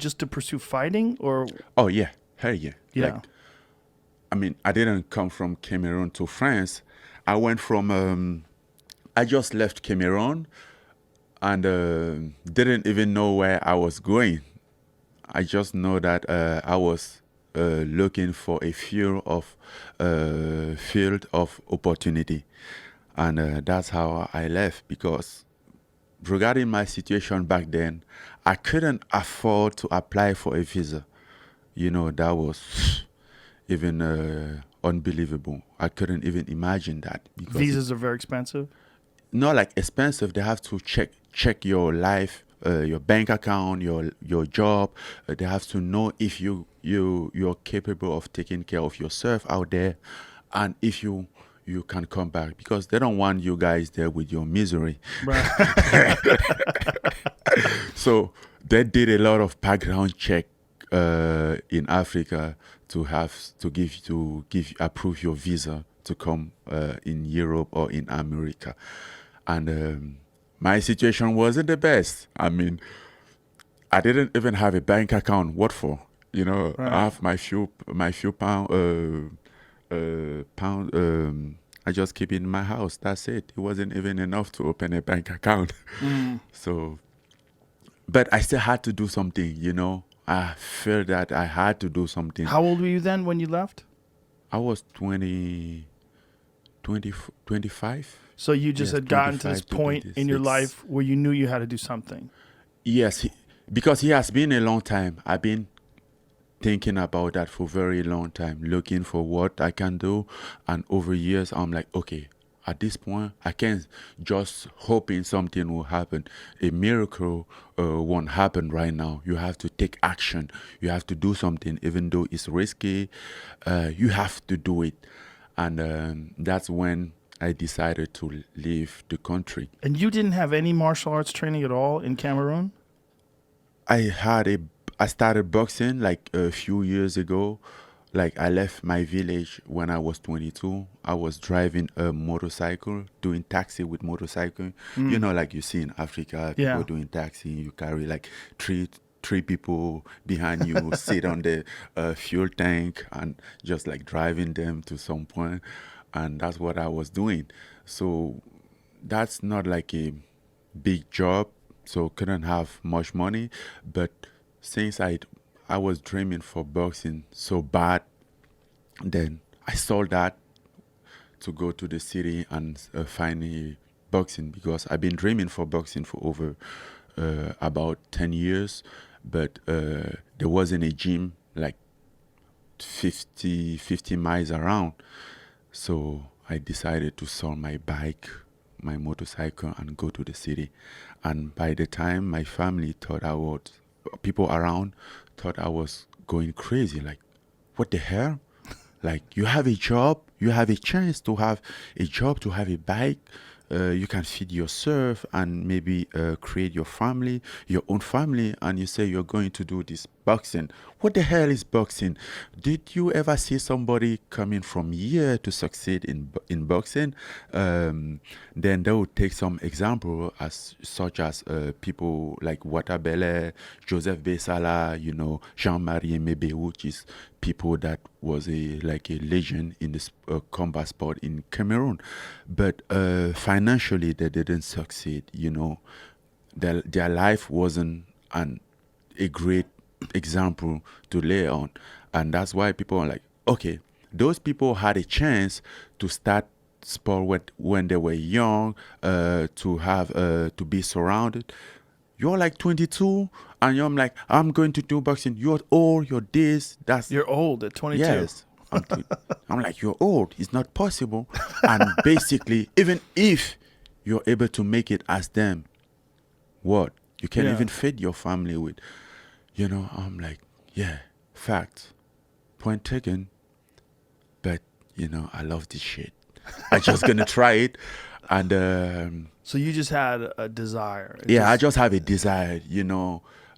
just to pursue fighting, or Oh yeah, hell yeah. Like, yeah? I mean, I didn't come from Cameroon to France. I went from. I just left Cameroon and didn't even know where I was going. I just know that I was looking for a field of opportunity, and that's how I left. Because regarding my situation back then, I couldn't afford to apply for a visa. That was even unbelievable. I couldn't even imagine that because Visas are very expensive. not like expensive. They have to check your life, your bank account, your job. They have to know if you're capable of taking care of yourself out there, and if you can come back, because they don't want you guys there with your misery. Right. So they did a lot of background check in Africa to give approve your visa to come in Europe or in America, and my situation wasn't the best. I mean, I didn't even have a bank account. What for? I Right. have my few pound. I just keep it in my house. That's it. It wasn't even enough to open a bank account. Mm. So, but I still had to do something. I felt that I had to do something. How old were you then when you left? I was 25. So you just Yes, had gotten to this 25 to point in your 26. life where you knew you had to do something. Yes, because it has been a long time. I've been thinking about that for a very long time, looking for what I can do. And over years, I'm like, okay, at this point, I can't just hoping something will happen. A miracle won't happen right now. You have to take action. You have to do something, even though it's risky. You have to do it. And that's when I decided to leave the country. And you didn't have any martial arts training at all in Cameroon? I started boxing like a few years ago. Like, I left my village when I was 22. I was driving a motorcycle, doing taxi with motorcycle. Mm. Like you see in Africa, people Yeah. doing taxi. You carry like three people behind you, sit on the fuel tank, and just like driving them to some point. And that's what I was doing. So that's not like a big job, so couldn't have much money. But since I was dreaming for boxing so bad, then I sold that to go to the city and find a boxing, because I've been dreaming for boxing for over about 10 years, but there wasn't a gym like 50 miles around. So I decided to sell my bike, my motorcycle, and go to the city. And by the time my family thought people around thought I was going crazy. Like, what the hell? Like, you have a job, you have a chance to have a job, to have a bike. You can feed yourself and maybe create your own family, and you say you're going to do this boxing. What the hell is boxing? Did you ever see somebody coming from here to succeed in boxing? Then they would take some example, such as people like Watabele, Joseph Besala, Jean-Marie Mebe, which is people that was like a legend in this combat sport in Cameroon. But financially, they didn't succeed. Their life wasn't a great example to lay on. And that's why people are like, okay, those people had a chance to start sport when they were young, to be surrounded. You're like 22, and you're like, I'm going to do boxing. You're old, you're this, that's. You're old at 22. Yes. I'm like, you're old. It's not possible. And basically, even if you're able to make it as them, what? You can't Yeah. even feed your family with. I'm like, yeah, fact. Point taken. But, I love this shit. I just gonna try it. And So you just had a desire. I just have a desire,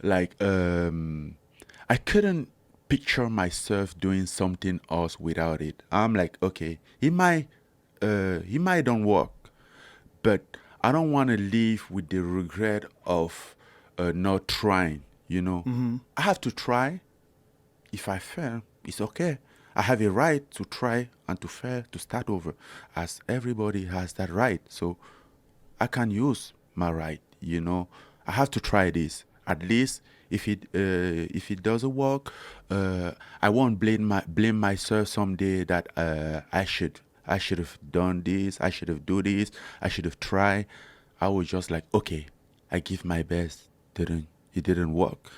like I couldn't picture myself doing something else without it. I'm like, okay, he might don't work, but I don't want to live with the regret of not trying. You know, I have to try. If I fail, it's okay. I have a right to try and to fail, to start over, as everybody has that right. So I can use my right. You know, I have to try this. At least if it doesn't work, I won't blame myself someday that I should have done this. I should have do this. I should have tried. I was just like, okay, I give my best. It didn't work,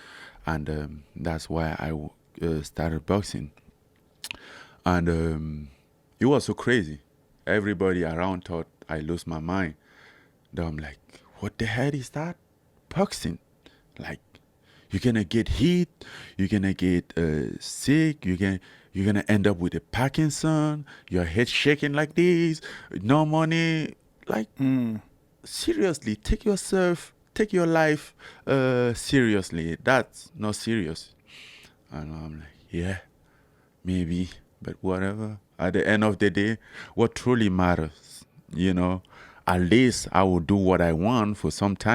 and that's why I started boxing. And it was so crazy. Everybody around thought I lost my mind. Then I'm like, what the hell is that? Boxing? Like, you're gonna get hit, you're gonna get sick, you're gonna end up with a Parkinson, your head shaking like this, no money. Like, seriously, take your life seriously. That's not serious. And I'm like, yeah, maybe, but whatever. At the end of the day, what truly matters, at least I will do what I want for some time.